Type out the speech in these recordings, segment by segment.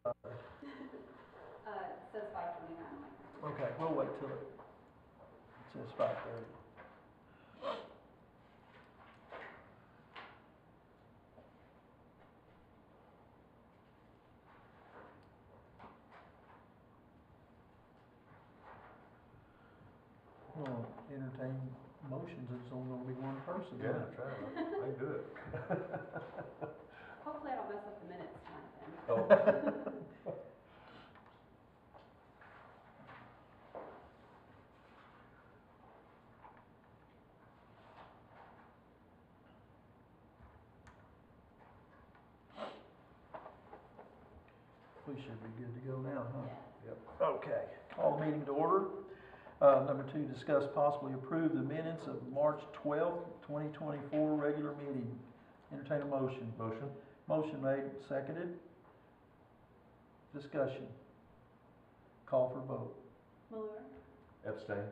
It says 5:29. Okay, we'll wait till it says 5:30. Well, entertain motions, it's only gonna be one person. Yeah, try it. I can do it. Hopefully I don't mess up the minutes tonight then. Oh. We should be good to go now, huh? Yeah. Yep. Okay, call the meeting to order. Number 2, discuss possibly approve the minutes of March 12th, 2024 regular meeting. Entertain a motion. Motion? Motion made, seconded. Discussion. Call for vote. Mueller, Abstain.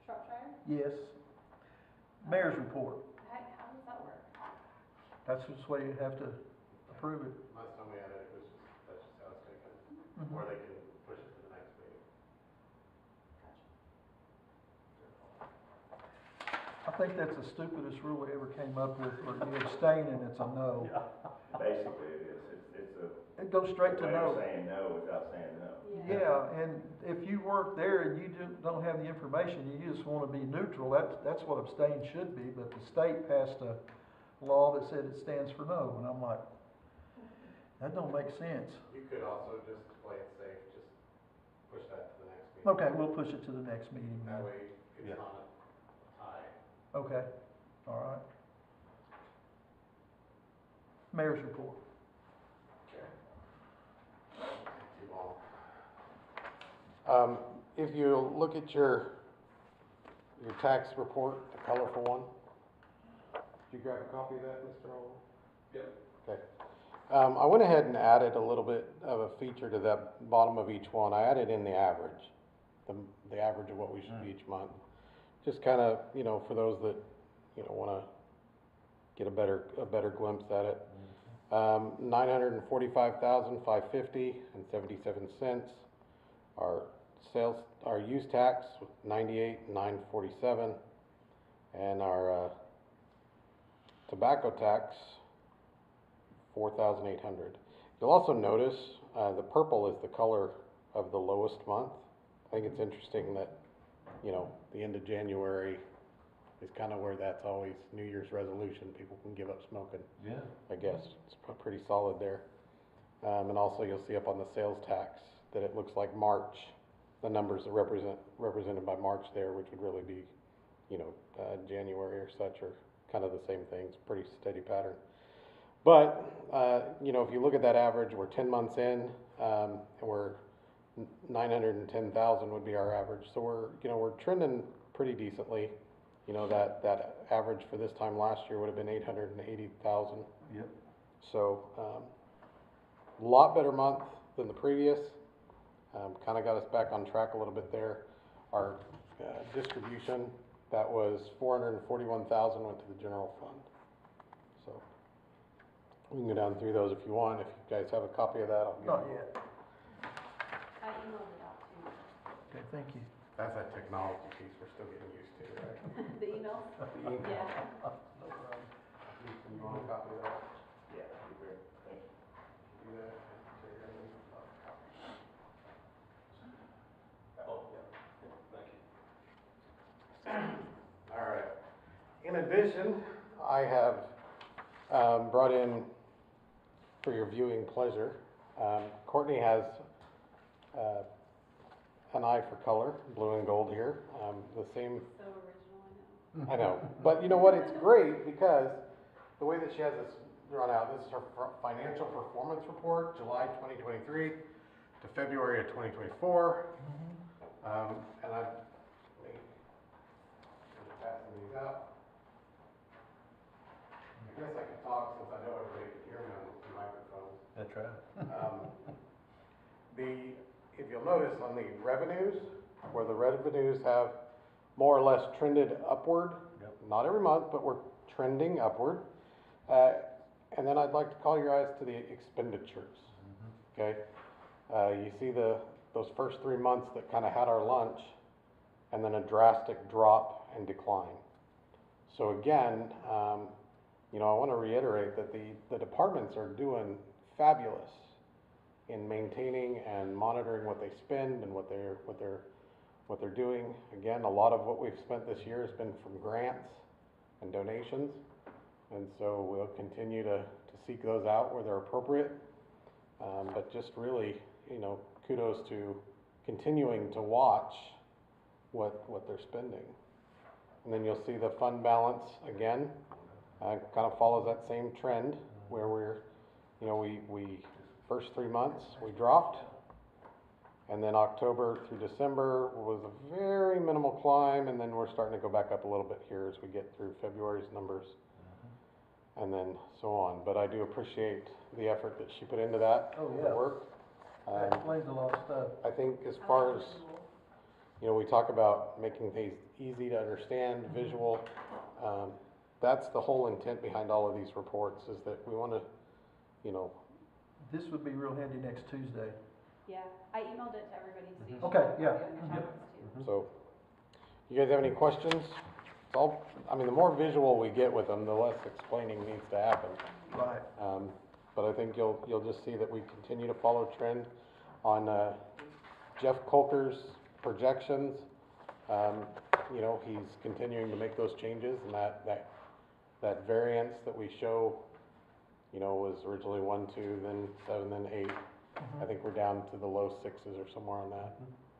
Shropshire. Yes. Mayor's report. How does that work? That's just the way you have to approve it. Last time we had it, it was just, that's just how it's taken, Mhm. or they can push it to the next meeting. I think that's the stupidest rule we ever came up with, where you abstain and it's a no. Basically, it is. It's a It goes straight to way of no. saying no without saying no. Yeah, and if you weren't there and you don't have the information, you just wanna be neutral, that's what abstain should be, but the state passed a law that said it stands for no, and I'm like, that don't make sense. You could also just play it safe, just push that to the next meeting. Okay, we'll push it to the next meeting then. That way, it's Yeah. not a tie. Okay, all right. Mayor's report. Okay. Too long. If you look at your tax report, the colorful one, did you grab a copy of that, Mr. Owen? Yep. Okay. I went ahead and added a little bit of a feature to that bottom of each one. I added in the average, the average of what we should be each month. Just kind of, for those that, want to get a better glimpse at it. $945,550.77. Our use tax, $98,947, and our tobacco tax, $4,800. You'll also notice the purple is the color of the lowest month. I think it's interesting that the end of January is kind of where that's always New Year's resolution. People can give up smoking. Yeah. I guess it's pretty solid there. And also you'll see up on the sales tax that it looks like March, the numbers that represented by March there, which would really be, January or such, are kind of the same things, pretty steady pattern. But, if you look at that average, we're 10 months in, and we're 910,000 would be our average. So we're trending pretty decently. That average for this time last year would have been 880,000. Yep. So, a lot better month than the previous. Kind of got us back on track a little bit there. Our distribution, that was 441,000 went to the general fund. So, we can go down through those if you want. If you guys have a copy of that, I'll give Not you. yet. I emailed it out too. Okay, thank you. That's that technology piece we're still getting used to, right? The emails? The email. Yeah. No problem. You want a copy of that? Yeah, that'd be great. Thank you. Do that. Oh, yeah. Thank you. All right. In addition, I have brought in, for your viewing pleasure, Courtney has an eye for color, blue and gold here. The same, So original, I know. I know. But you know what? It's great because the way that she has this drawn out, this is her financial performance report, July 2023 to February of 2024. And I'm passing these out. I guess I could talk since I know everybody can hear me on these microphones. That's right. If you'll notice on the revenues, where the revenues have more or less trended upward, Yep. not every month, but we're trending upward. And then I'd like to call your eyes to the expenditures. okay? You see those first 3 months that kind of had our lunch, and then a drastic drop and decline. So again, you know, I want to reiterate that the departments are doing fabulous in maintaining and monitoring what they spend and what they're doing. Again, a lot of what we've spent this year has been from grants and donations, and so we'll continue to seek those out where they're appropriate. But just really, you know, kudos to continuing to watch what they're spending. And then you'll see the fund balance again, kind of follows that same trend where we're, you know, we first 3 months we dropped, and then October through December was a very minimal climb, and then we're starting to go back up a little bit here as we get through February's numbers, and then so on. But I do appreciate the effort that she put into that, Oh, the yeah. work. That explains a lot of stuff. I think as I far like as, visual. you know, we talk about making things easy to understand, visual. That's the whole intent behind all of these reports, is that we want to, you know, This would be real handy next Tuesday. Yeah, I emailed it to everybody, so you should. Okay, have a yeah. copy on your Yep. tablets too. so. You guys have any questions? It's all, I mean, the more visual we get with them, the less explaining needs to happen. Right. But I think you'll just see that we continue to follow trend on, Jeff Colker's projections. You know, he's continuing to make those changes, and that variance that we show, you know, was originally 1, 2, then 7, then 8. I think we're down to the low 6s or somewhere on that.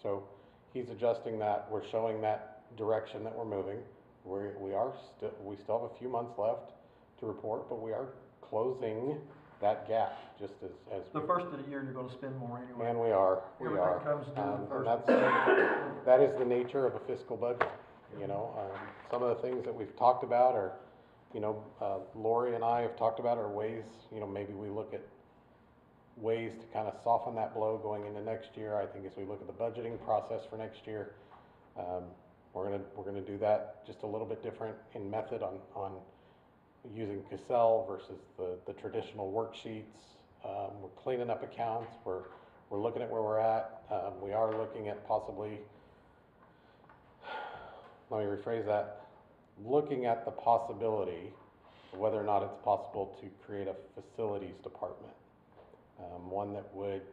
So he's adjusting that. We're showing that direction that we're moving. We still have a few months left to report, but we are closing that gap just as The first of the year, you're gonna spend more anyway. and we are. Everything comes due the And first. that is the nature of a fiscal budget, you know. Some of the things that we've talked about are, you know, Lori and I have talked about are ways, you know, maybe we look at ways to kind of soften that blow going into next year. I think as we look at the budgeting process for next year, we're gonna do that just a little bit different in method on using Cassell versus the traditional worksheets. We're cleaning up accounts. We're looking at where we're at. We are looking at possibly, let me rephrase that, looking at the possibility of whether or not it's possible to create a facilities department. One that would,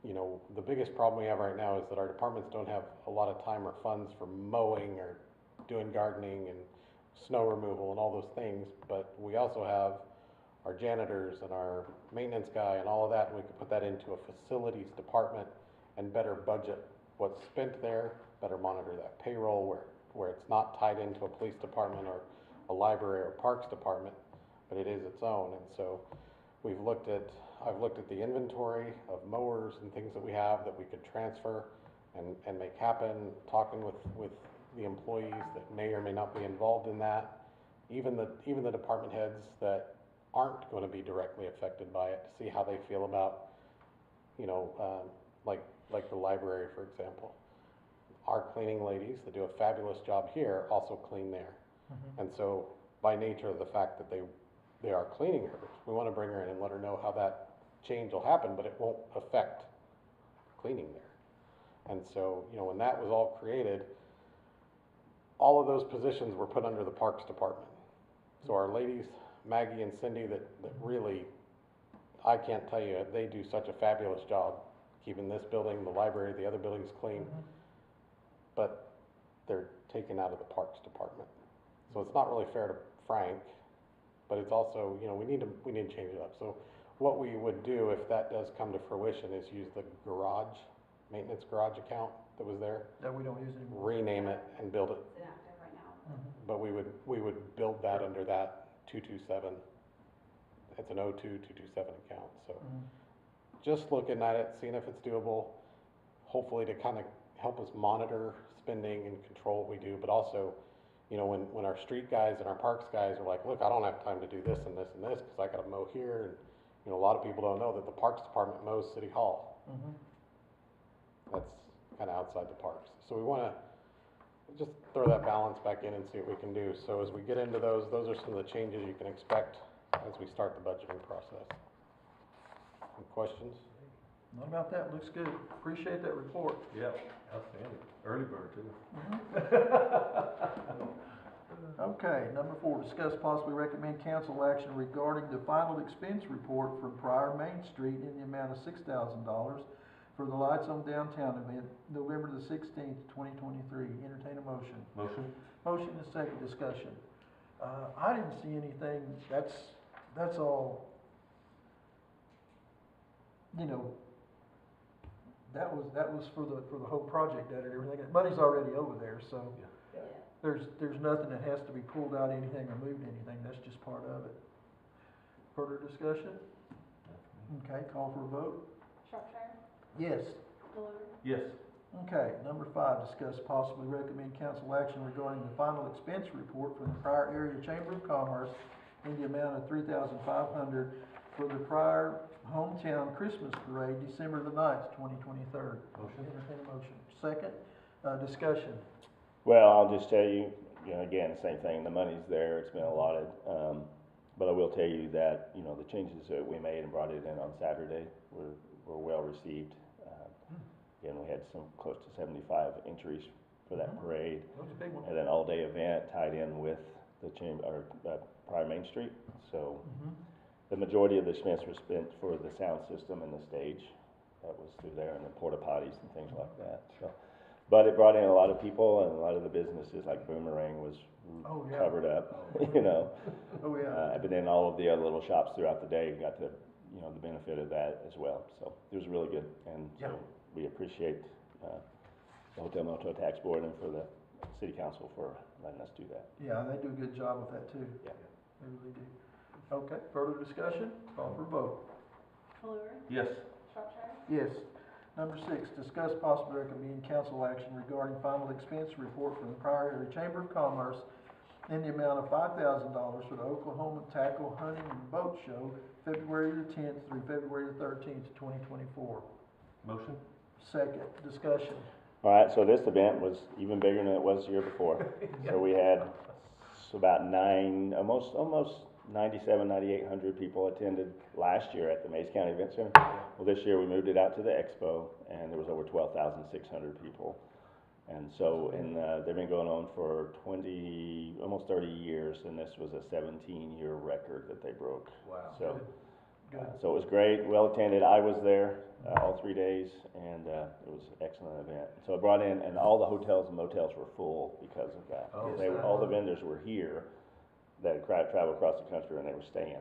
you know, the biggest problem we have right now is that our departments don't have a lot of time or funds for mowing or doing gardening and snow removal and all those things, but we also have our janitors and our maintenance guy and all of that, and we could put that into a facilities department and better budget what's spent there, better monitor that payroll where it's not tied into a police department or a library or parks department, but it is its own. And so I've looked at the inventory of mowers and things that we have that we could transfer and make happen, talking with the employees that may or may not be involved in that, even the department heads that aren't going to be directly affected by it, to see how they feel about, you know, like the library, for example. Our cleaning ladies that do a fabulous job here also clean there. And so by nature of the fact that they are cleaning her, we want to bring her in and let her know how that change will happen, but it won't affect cleaning there. And so, you know, when that was all created, all of those positions were put under the Parks Department. So our ladies, Maggie and Cindy, that really, I can't tell you, they do such a fabulous job keeping this building, the library, the other buildings clean, but they're taken out of the Parks Department. So it's not really fair to Frank, but it's also, you know, we need to change it up. So what we would do if that does come to fruition is use the garage, maintenance garage account that was there, That we don't use anymore. rename it and build it. It's inactive right now. But we would build that under that 227. It's an 02-227 account, so just looking at it, seeing if it's doable, hopefully to kind of help us monitor spending and control what we do, but also, you know, when our street guys and our parks guys are like, look, I don't have time to do this and this and this because I got to mow here, and you know, a lot of people don't know that the Parks Department mows City Hall. That's kind of outside the parks. So we want to just throw that balance back in and see what we can do. So as we get into those are some of the changes you can expect as we start the budgeting process. Any questions? What about that? Looks good. Appreciate that report. Yep, outstanding. Early bird too. Okay, number 4, discuss possibly recommend council action regarding the final expense report from Pryor Main Street in the amount of $6,000 for the Lights on Downtown event, November the 16th, 2023. Entertain a motion. Motion? Motion is second, discussion. I didn't see anything, that's all, you know, that was for the whole project, that and everything. The money's already over there, so Yeah. there's nothing that has to be pulled out, anything, or moved anything, that's just part of it. Further discussion? Okay, call for a vote? Shropshire, Yes. Miller, Yes. Okay, number 5, discuss possibly recommend council action regarding the final expense report from the Pryor Area Chamber of Commerce in the amount of $3,500 for the Pryor Hometown Christmas Parade, December the 9th, 2023. Motion? Entertain a motion. Second, discussion. Well, I'll just tell you, again, same thing, the money's there, it's been allotted. But I will tell you that, the changes that we made and brought it in on Saturday were well received. Again, we had close to 75 entries for that parade. That was a big one. And an all-day event tied in with the Pryor Main Street. So the majority of the expense was spent for the sound system and the stage that was through there, and the porta potties and things like that. So, but it brought in a lot of people, and a lot of the businesses like Boomerang was Oh, yeah. covered up, Oh, yeah. but then all of the other little shops throughout the day got the benefit of that as well. So it was really good, and Yeah. so we appreciate the Hotel Motel Tax Board and for the City Council for letting us do that. Yeah, they do a good job with that too. Yeah. They really do. Okay, further discussion? Call for a vote. Miller, Yes. Shropshire, Yes. Number 6, discuss possibly recommend council action regarding final expense report from the Pryor Area Chamber of Commerce in the amount of $5,000 for the Oklahoma Tackle Hunting and Boat Show, February the 10th through February the 13th, 2024. Motion? Second, discussion. All right, so this event was even bigger than it was the year before. So we had about almost 9,800 people attended last year at the Mays County Event Center. Well, this year we moved it out to the Expo, and there was over 12,600 people. And so, they've been going on for almost 30 years, and this was a 17-year record that they broke. Wow. So, Good. so it was great, well attended. I was there all 3 days, and it was an excellent event. So I brought in, and all the hotels and motels were full because of that. Oh, All the vendors were here that had traveled across the country, and they were staying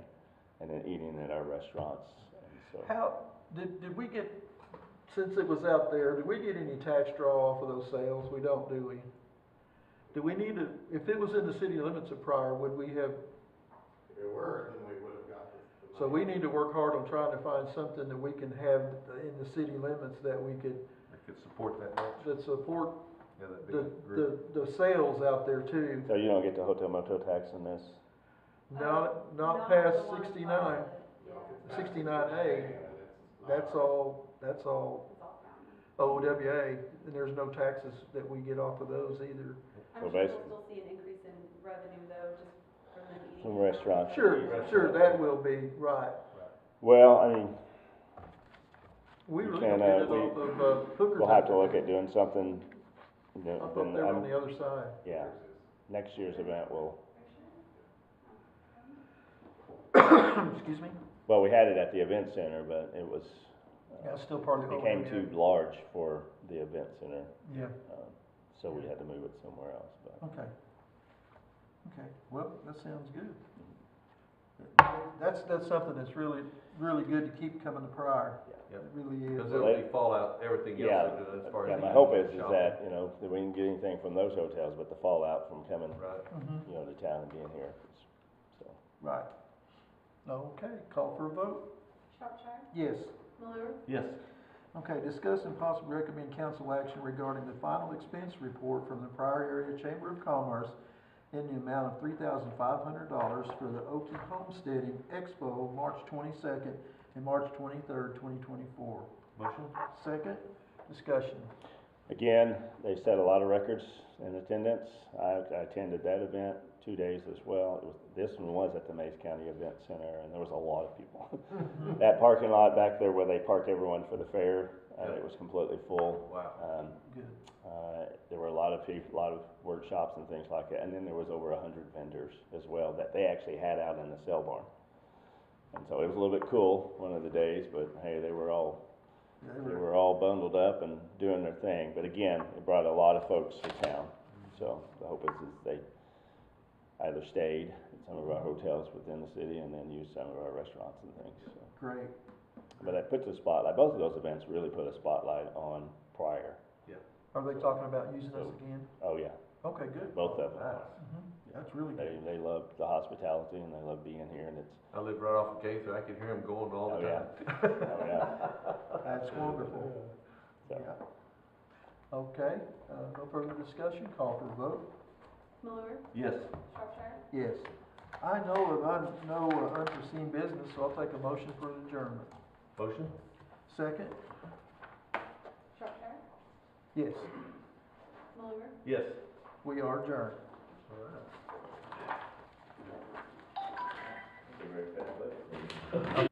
and then eating at our restaurants. And so, How, did we get, since it was out there, did we get any tax draw off of those sales? We don't, do we? Do we need to, if it was in the city limits of Pryor, would we have, If it were, then we would have got this. so we need to work hard on trying to find something that we can have in the city limits that we could, They could support that much? that support Yeah, that the, big group. the sales out there too. so you don't get the hotel motel tax in this? Not past the one 69, above it, yeah. 69A, that's all It's all county. OWA, and there's no taxes that we get off of those either. I'm So sure we'll basically- still see an increase in revenue though, just from them eating. From restaurants. Sure, that will be, right. Well, I mean, We You really can, don't get it we- off of, Hooker's. we'll have to look at doing something, Up there on the other side. yeah, next year's event will, Excuse me? well, we had it at the event center, but it was, Yeah, it's still part of the. became too large for the event center, Yeah, so we had to move it somewhere else, but. okay. Okay, well, that sounds good. That's something that's really, really good to keep coming to Pryor. Yep. It really is. Because there'll be fallout, everything else Yeah, they're doing as far as. yeah, my eating hope and is shopping. that, that we didn't get anything from those hotels, but the fallout from coming, Right. Mhm. to town and being here, so. Right. Okay, call for a vote? Shropshire, Yes. Miller, Yes. Okay, discuss and possibly recommend council action regarding the final expense report from the Pryor Area Chamber of Commerce in the amount of $3,500 for the Okie Homesteading Expo, March 22nd and March 23rd, 2024. Motion? Second, discussion. Again, they set a lot of records in attendance. I attended that event 2 days as well. This one was at the Mays County Event Center, and there was a lot of people. That parking lot back there where they park everyone for the fair, it was completely full. Wow. Good. There were a lot of people, a lot of workshops and things like that, and then there was over 100 vendors as well that they actually had out in the sale barn. And so it was a little bit cool one of the days, but hey, they were all bundled up and doing their thing. But again, it brought a lot of folks to town. So the hope is they either stayed at some of our hotels within the city and then used some of our restaurants and things. So. Great. But that puts a spotlight, both of those events really put a spotlight on Pryor. Are they talking about using us again? Oh, yeah, Okay, good. both of them. That's really good. They love the hospitality and they love being here, and it's, I live right off of Gaither, I can hear them going all oh, the yeah. time. Oh, yeah. That's wonderful. So, Yeah. Okay, no further discussion, call for a vote. Miller, Yes. Shropshire, Yes. I know of no unforeseen business, so I'll take a motion for adjournment. Motion? Second? Shropshire, Yes, Miller. Yes. we are adjourned. It's a very fast, but-